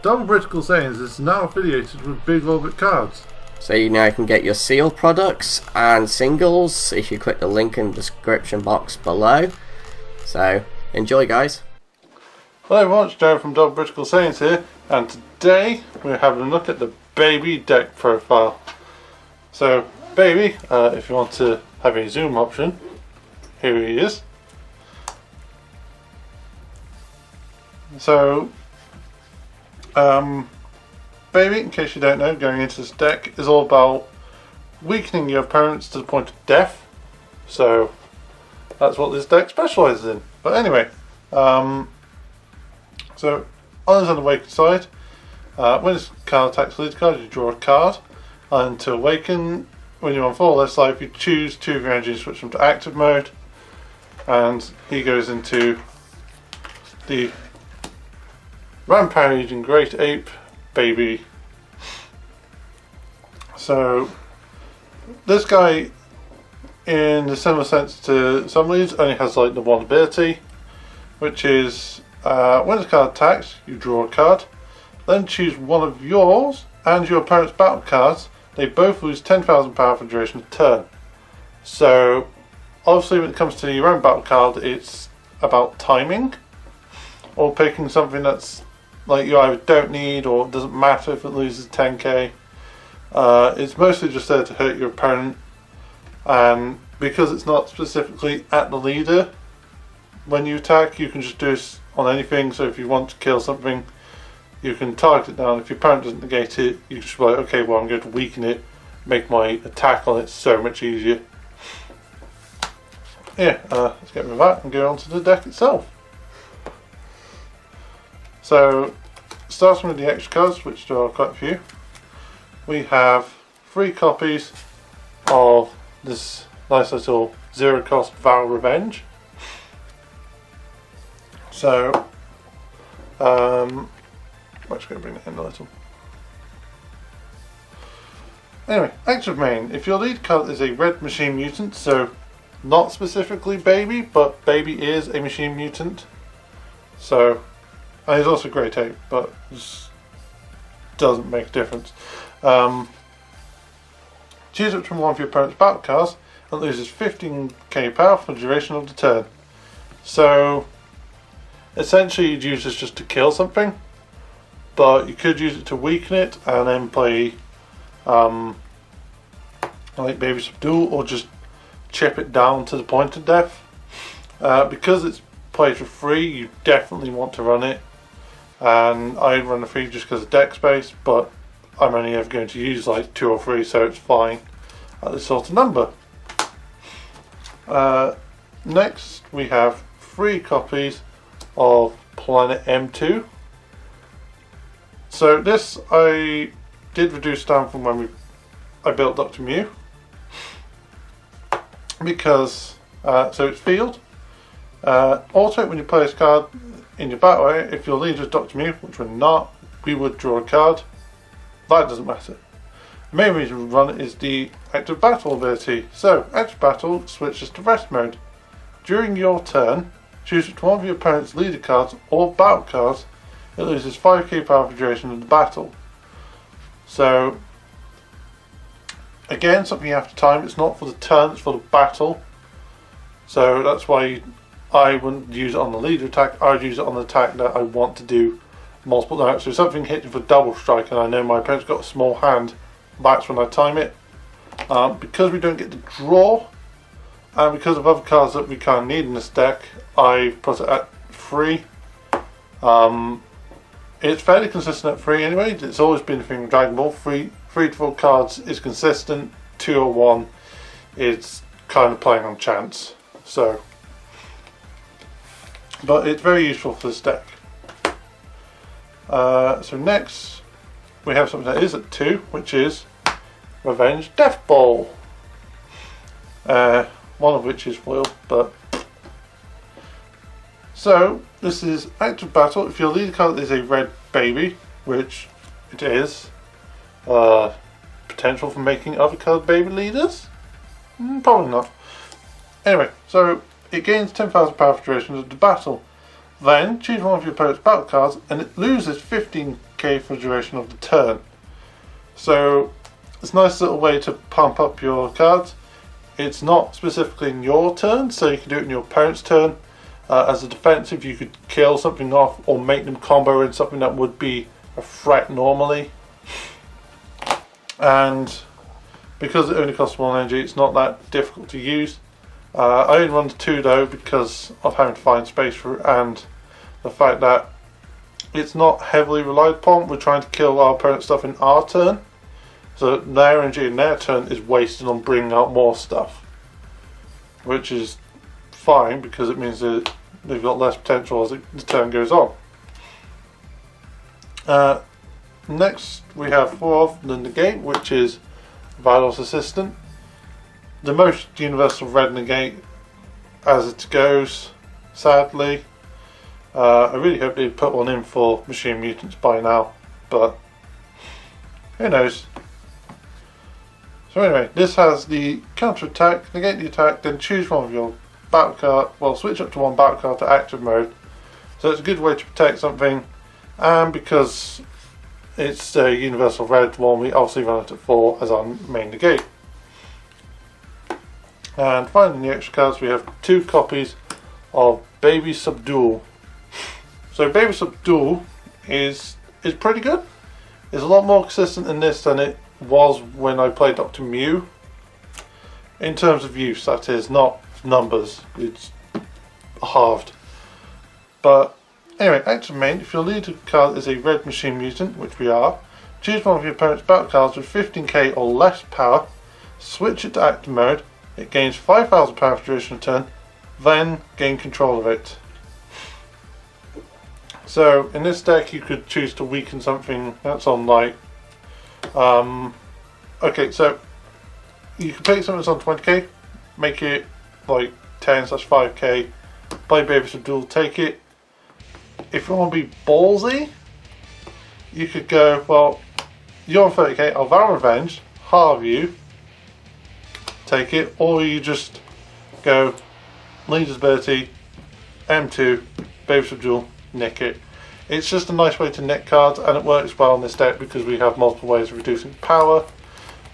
Double Britical Saiyans is now affiliated with Big Orbit Cards. So you now can get your sealed products and singles if you click the link in the description box below. So enjoy, guys. Hello everyone, it's Joe from Double Britical Saiyans here, and today we're having a look at the baby deck profile. So baby, if you want to have a zoom option, here he is. So baby, in case you don't know, going into this deck is all about weakening your opponents to the point of death. So that's what this deck specialises in. But anyway, so on his unawakened side, when this card attacks lead card, you draw a card, and to awaken, when you're on 4 left side, you choose 2 of your energy and switch them to active mode, and he goes into the rampaging great ape baby. So this guy, in a similar sense to some leads, only has like the one ability, which is when this card attacks, you draw a card, then choose one of yours and your opponent's battle cards. They both lose 10,000 power for the duration of the turn. So obviously when it comes to your own battle card, it's about timing, or picking something that's like you either don't need, or it doesn't matter if it loses 10k. It's mostly just there to hurt your opponent, and because it's not specifically at the leader when you attack, you can just do this on anything. So if you want to kill something, you can target it down. If your opponent doesn't negate it, you just be like, okay, well, I'm going to weaken it, make my attack on it so much easier. Yeah, let's get rid of that and go on to the deck itself. So, starting with the extra cards, which there are quite a few, we have 3 copies of this nice little 0-cost Vow Revenge. So, I'm just going to bring it in a little. Anyway, active main. If your lead card is a red machine mutant, so not specifically baby, but baby is a machine mutant. So, and he's also great ape, but this doesn't make a difference. Choose it from one of your opponent's battle cards and loses 15k power for the duration of the turn. So essentially you'd use this just to kill something, but you could use it to weaken it and then play like Baby Subdual, or just chip it down to the point of death. Because it's played for free, you definitely want to run it, and I run the free just because of deck space, but I'm only ever going to use like 2 or 3, so it's fine at this sort of number. Next we have 3 copies of Planet M2. So this I did reduce down from when I built Dr. Muir, because so it's field. Also, when you play this card in your battle area, if your leader is Dr. Muir, which we're not, we would draw a card. That doesn't matter. The main reason we run it is the active battle ability. So, active battle switches to rest mode. During your turn, choose one of your opponent's leader cards or battle cards. It loses 5k power for the duration of the battle. So, again, something you have to time. It's not for the turn, it's for the battle. So that's why I wouldn't use it on the leader attack. I would use it on the attack that I want to do multiple damage. So if something hits for double strike and I know my opponent's got a small hand, that's when I time it. Because we don't get to draw, and because of other cards that we kind of need in this deck, I put it at 3. It's fairly consistent at 3 anyway. It's always been a thing with Dragon Ball. 3 to 4 cards is consistent. 2 or 1 is kind of playing on chance. So, but it's very useful for this deck. So next we have something that is at 2, which is Revenge Death Ball. One of which is foil, but so this is active battle. If your leader card is a red baby, which it is, potential for making other colored baby leaders? Probably not. Anyway, so it gains 10,000 power for duration of the battle. Then choose one of your opponent's battle cards and it loses 15k for the duration of the turn. So it's a nice little way to pump up your cards. It's not specifically in your turn, so you can do it in your opponent's turn. As a defensive, you could kill something off or make them combo in something that would be a threat normally. And because it only costs 1 energy, it's not that difficult to use. I only run the 2 though because of having to find space for it and the fact that it's not heavily relied upon. We're trying to kill our opponent's stuff in our turn, so their energy in their turn is wasted on bringing out more stuff, which is fine because it means that they've got less potential as the turn goes on. Next we have 4 of the negate, which is Vados Assistant. The most universal red negate as it goes, sadly. I really hope they'd put one in for Machine Mutants by now, but who knows. So anyway, this has the counter attack, negate the attack, then choose one of your battle card, well, switch up to one battle card to active mode. So it's a good way to protect something, and because it's a universal red one, we obviously run it at 4 as our main negate. And finally, in the extra cards, we have 2 copies of Baby Subdual. So Baby Subdual is pretty good. It's a lot more consistent in this than it was when I played Dr. Mew. In terms of use, that is, not numbers. It's halved. But anyway, active main, if your leader card is a red Machine Mutant, which we are, choose one of your opponent's battle cards with 15k or less power, switch it to active mode, it gains 5,000 power for duration of turn, then gain control of it. So in this deck you could choose to weaken something that's on like, okay, so you can pick something that's on 20k, make it like 10/5k, play Baby Subdual, take it. If you want to be ballsy, you could go, well, you're on 30k, I'll vow revenge, halve you, take it, or you just go leader's ability, M2, Baby Subdual, nick it. It's just a nice way to nick cards, and it works well in this deck because we have multiple ways of reducing power,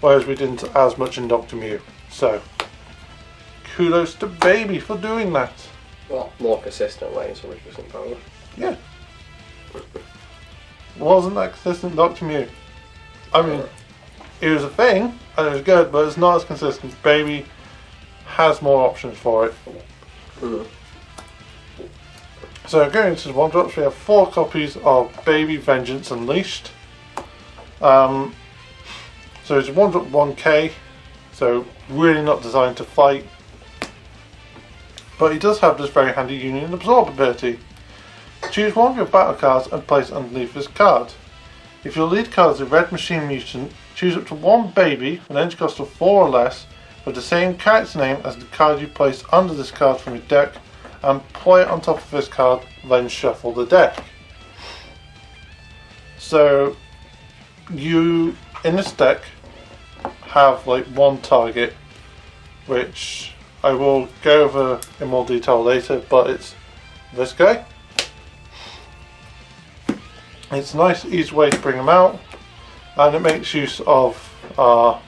whereas we didn't as much in Dr. Mew. So kudos to Baby for doing that. Well, more consistent ways of reducing power. Yeah. Wasn't that consistent, Dr. Mew? I mean, it was a thing, and it was good, but it's not as consistent. Baby has more options for it. So going into the 1-drops, we have 4 copies of Baby Vengeance Unleashed. So it's a 1-drop 1k, so really not designed to fight. But he does have this very handy Union Absorb ability. Choose one of your battle cards and place underneath this card. If your lead card is a red Machine Mutant, choose up to 1 baby with an energy cost of 4 or less with the same character name as the card you place under this card from your deck and play it on top of this card, then shuffle the deck. So you, in this deck, have like one target, which I will go over in more detail later, but it's this guy. It's a nice, easy way to bring them out, and it makes use of our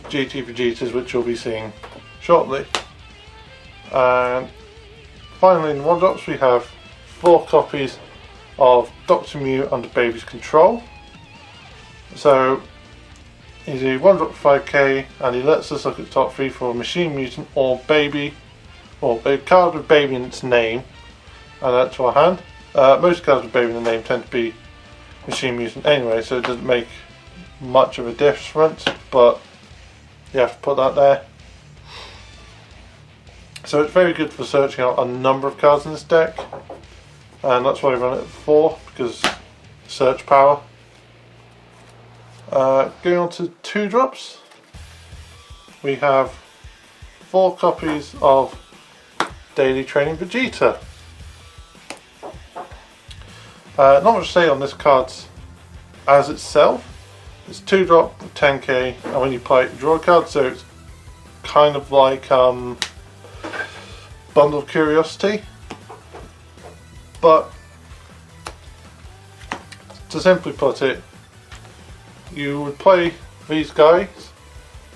GT Vegetas, which you'll be seeing shortly. And finally, in the 1-drops, we have 4 copies of Dr. Mew under Baby's control. So he's a 1-drop 5k, and he lets us look at the top 3 for a Machine Mutant or Baby, or a card with Baby in its name, and add to our hand. Most cards with Baby in the name tend to be Machine Mutant anyway, so it doesn't make much of a difference, but you have to put that there. So it's very good for searching out a number of cards in this deck, and that's why I run it at 4, because search power. Going on to 2-drops, we have 4 copies of Daily Training Vegeta. Not much to say on this card as itself. It's 2-drop with 10k, and when you play it, draw a card, so it's kind of like Bundle of Curiosity. But to simply put it, you would play these guys,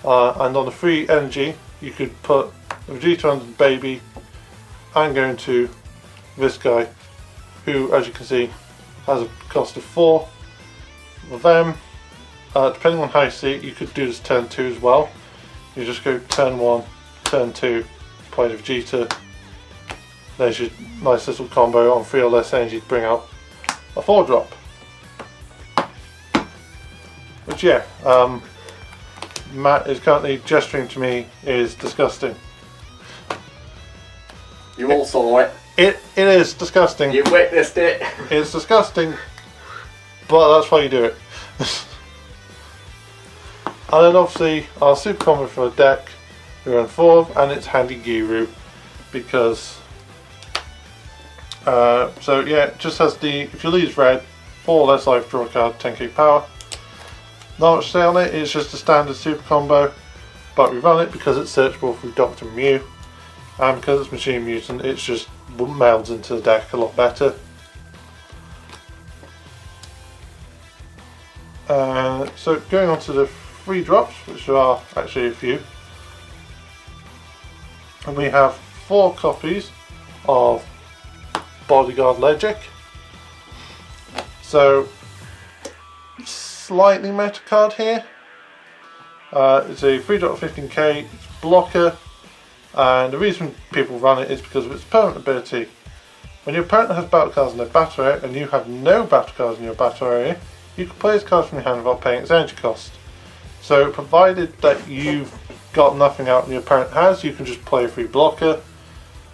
and on the free energy you could put Vegeta and the baby and go into this guy, who, as you can see, has a cost of 4. With them, depending on how you see it, you could do this turn 2 as well. You just go turn 1, turn 2, play the Vegeta. There's your nice little combo on 3 or less energy to bring out a 4-drop. Which, yeah, Matt is currently gesturing to me is disgusting. You all saw it. It is disgusting. You witnessed it. It's disgusting, but that's why you do it. And then obviously our super combo for a deck, we run 4, and it's Handy Guru, because so yeah, it just has the, if you lose red, 4 less life, draw a card, 10k power. Not much to say on it, it's just a standard super combo, but we run it because it's searchable through Dr. Muir, and because it's Machine Mutant, it's just melds into the deck a lot better. So going on to the free drops, which there are actually a few, and we have 4 copies of Bodyguard Logic. So slightly meta card here. It's a 3.15k, it's blocker, and the reason people run it is because of its permanent ability. When your opponent has battle cards in their battle area and you have no battle cards in your battle area, you can play this card from your hand without paying its energy cost. So provided that you've got nothing out and your opponent has, you can just play a free blocker.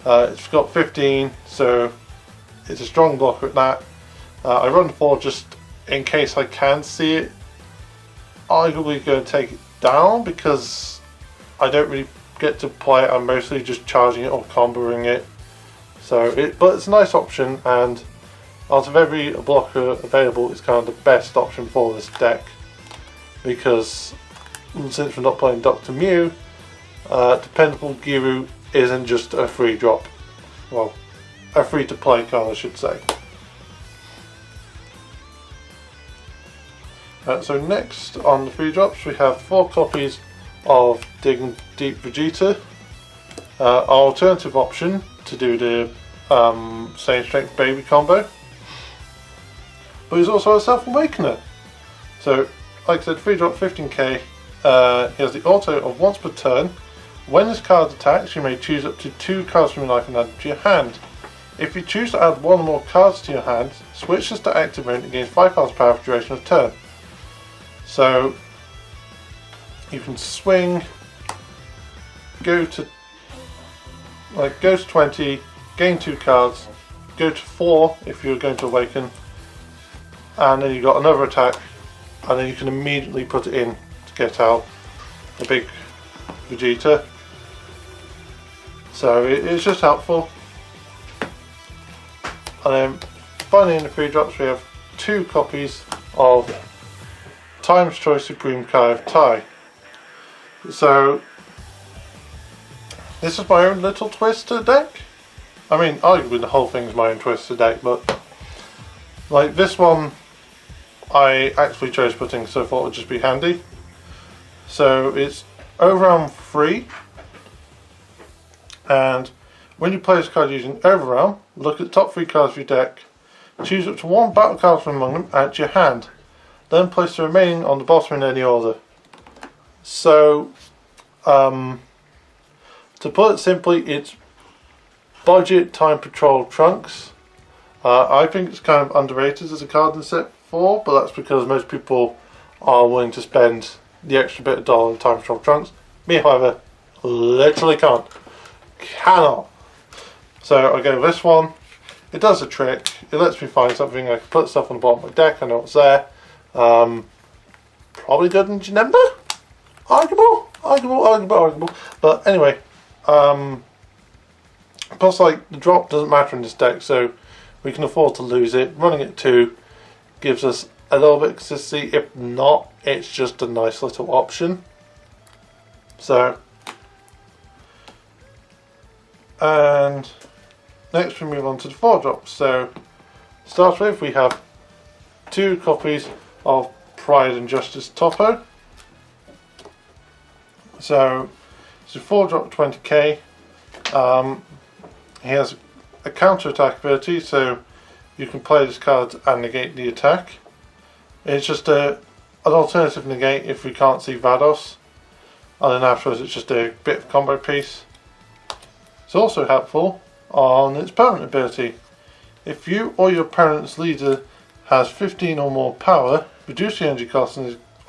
It's got 15, so it's a strong blocker at that. I run 4 just in case I can see it. Arguably going to take it down because I don't really get to play it. I'm mostly just charging it or comboing it. But it's a nice option, and out of every blocker available, it's kind of the best option for this deck, because since we're not playing Dr. Mew, Dependable Guru isn't just a free drop. Well, a free to play card, I should say. So next on the free drops, we have 4 copies of Deep Vegeta. Our alternative option to do the Saiyan Strength Baby combo, but he's also a Self-Awakener. So, like I said, free drop 15k. He has the auto of once per turn. When this card attacks, you may choose up to 2 cards from your life and add them to your hand. If you choose to add 1 or more cards to your hand, switch this to active mode and gain 5 cards power for the duration of turn. So you can swing, go to 20, gain 2 cards, go to 4 if you're going to awaken, and then you've got another attack, and then you can immediately put it in to get out the big Vegeta. So it's just helpful. And then finally in the free drops we have 2 copies of Time's Choice Supreme Kai of Tai. So this is my own little twist to the deck. I mean, arguably the whole thing's my own twist to the deck, but like this one I actually chose putting, so I thought it would just be handy. So it's Overwhelm free, and when you play this card using Overwhelm, look at the top 3 cards of your deck, choose up to 1 battle card from among them, add to your hand, then place the remaining on the bottom in any order. So to put it simply, it's budget Time Patrol Trunks. I think it's kind of underrated as a card in set 4, but that's because most people are willing to spend the extra bit of dollar in Time Patrol Trunks. Me, however, literally can't. Cannot. So I go with this one. It does a trick. It lets me find something. I can put stuff on the bottom of my deck. I know what's there. Probably good in Janemba? Arguable. But anyway, plus like the drop doesn't matter in this deck, so we can afford to lose it. Running it 2 gives us a little bit of consistency. If not, it's just a nice little option. So, and next we move on to the 4-drop. So, to start with, we have 2 copies of Pride and Justice Topo. So, it's a 4-drop 20k. He has a counter attack ability, so you can play this card and negate the attack. It's just an alternative negate if we can't see Vados, and then afterwards it's just a bit of combo piece. It's also helpful on its permanent ability. If you or your opponent's leader has 15 or more power, reduce the energy cost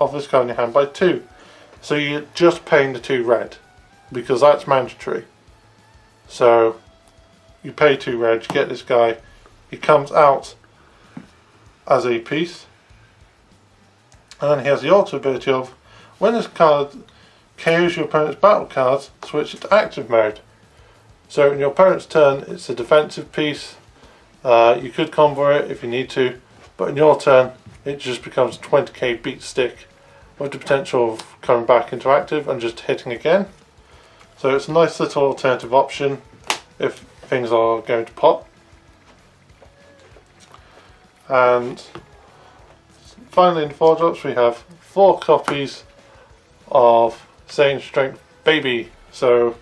of this card in your hand by 2. So you're just paying the 2 red, because that's mandatory. So you pay 2 red, you get this guy, he comes out as a piece, and then he has the alter ability of, when this card KOs your opponent's battle cards, switch it to active mode. So in your opponent's turn it's a defensive piece, you could combo it if you need to, but in your turn it just becomes a 20k beat stick with the potential of coming back into active and just hitting again. So it's a nice little alternative option if things are going to pop. And finally in the 4-drops we have 4 copies of Saiyan Strength Baby. So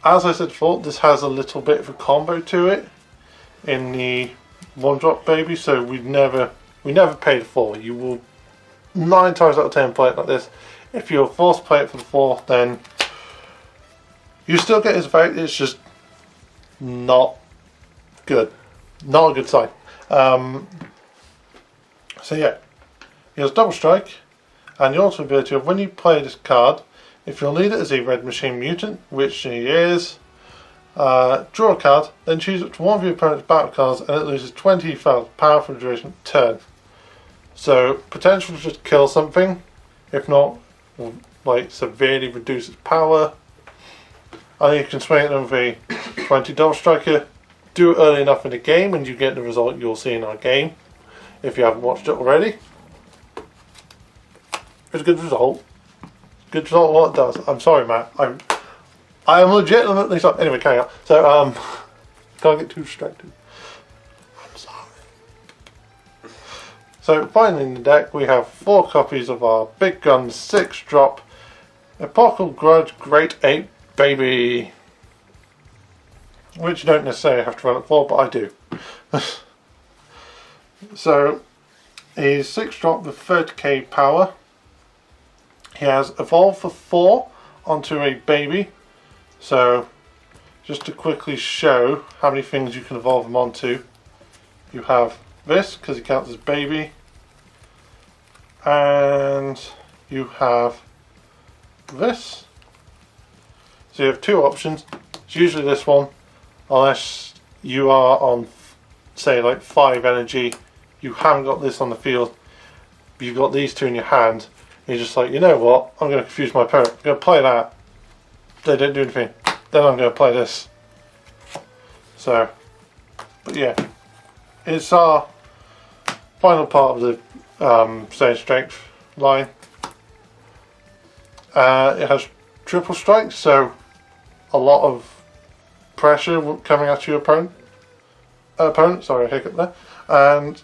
as I said before, this has a little bit of a combo to it in the 1-drop Baby, so we never paid 4. You will 9 times out of 10 play it like this. If you're forced to play it for the 4, then you still get his effect, it's just not good. Not a good sign. So yeah, he has double strike, and the ultimate ability of when you play this card, if your leader is a red machine mutant, which he is, draw a card, then choose up to one of your opponent's battle cards and it loses 20 power for the duration of the turn. So potential to just kill something, if not like severely reduce its power. And you can swing it with a 20 double striker, do it early enough in the game and you get the result you'll see in our game if you haven't watched it already. It's a good result. Good result what it does. I'm sorry, Matt. I am legitimately sorry. Anyway, carry on. So, can't get too distracted. I'm sorry. So, finally in the deck, we have 4 copies of our Big Gun 6-drop Epochal Grudge Great Ape Baby. Which you don't necessarily have to run it for, but I do. So, he's 6-drop with 30k power. He has Evolve for 4 onto a baby. So, just to quickly show how many things you can evolve him onto. You have this, because he counts as baby. And you have this. So you have 2 options. It's usually this one, unless you are on, say, like 5 energy. You haven't got this on the field. You've got these 2 in your hand. You're just like, you know what, I'm going to confuse my opponent. I'm going to play that. They don't do anything. Then I'm going to play this. So, but yeah. It's our final part of the Saiyan Strength line. It has triple strike, so a lot of pressure coming at your opponent. Sorry, I hiccup there. And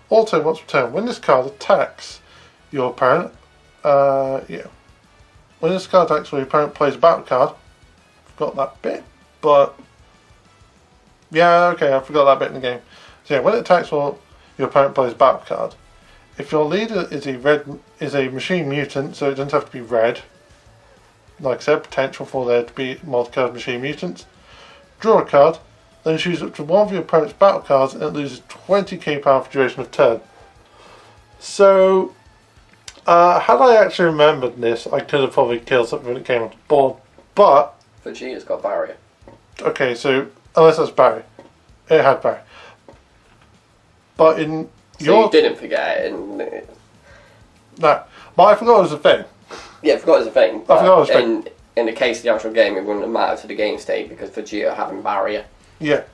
also, once per turn, when this card attacks your opponent, when this card attacks your opponent plays a battle card, forgot that bit, but yeah, okay, I forgot that bit in the game. So yeah, when it attacks while your opponent plays a battle card, if your leader is a machine mutant, so it doesn't have to be red, like I said, potential for there to be multicolored machine mutants, draw a card, then choose up to one of your opponent's battle cards and it loses 20k power for duration of turn. So, had I actually remembered this, I could have probably killed something when it came onto the board, but Vegeta's got barrier. Okay, so unless that's barrier, it had barrier. But in so you didn't forget it. And no, but I forgot it was a thing. Yeah, I forgot it was a thing. I forgot it was a thing. In the case of the actual game, it wouldn't have mattered to the game state because Vegeta having barrier. Yeah.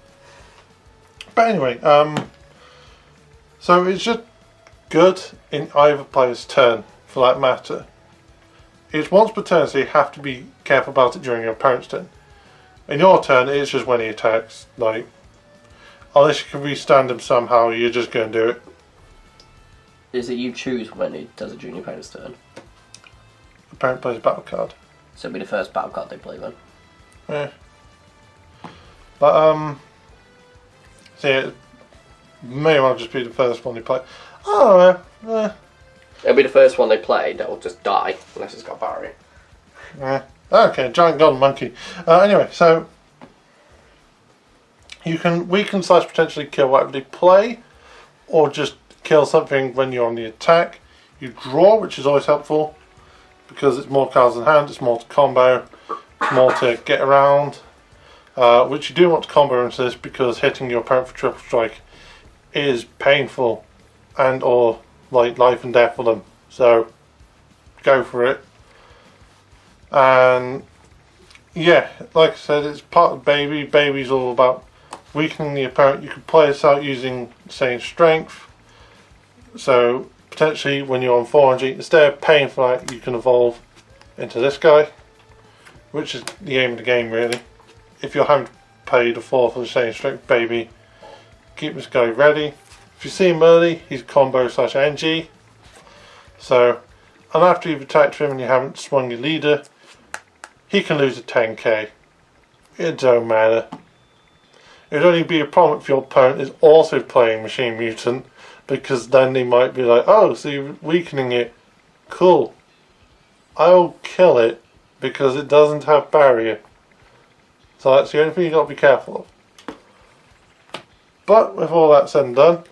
But anyway, so it's just good in either player's turn, for that matter. It's once per turn, so you have to be careful about it during your opponent's turn. In your turn, it's just when he attacks. Like, unless you can restand him somehow, you're just going to do it. Is it you choose when he does a junior opponent's turn? Opponent plays a battle card. So it'll be the first battle card they play then. Yeah. But, see, it may well just be the first one they play. Oh, It'll be the first one they play that will just die, unless it's got barrier. yeah. Okay, giant golden monkey. Anyway, so you can weaken / potentially kill whatever they play, or just kill something when you're on the attack. You draw, which is always helpful, because it's more cards in hand, it's more to combo, it's more to get around. Which you do want to combo into this, because hitting your opponent for triple strike is painful and or like life and death for them. So go for it. And yeah, like I said, it's part of Baby. Baby's all about weakening the opponent. You can play this out using saying strength. So potentially when you're on 400, instead of paying for that, you can evolve into this guy, which is the aim of the game really. If you're having to pay the 4 for the same strength, Baby, keep this guy ready. If you see him early, he's combo / NG. So, and after you've attacked him and you haven't swung your leader, he can lose a 10k. It don't matter. It would only be a problem if your opponent is also playing Machine Mutant, because then they might be like, oh, so you're weakening it. Cool. I'll kill it because it doesn't have barrier. So that's the only thing you've got to be careful of. But with all that said and done,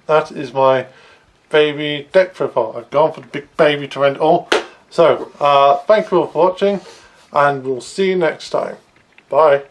that is my Baby deck profile. I've gone for the big Baby to end all. So, thank you all for watching, and we'll see you next time. Bye.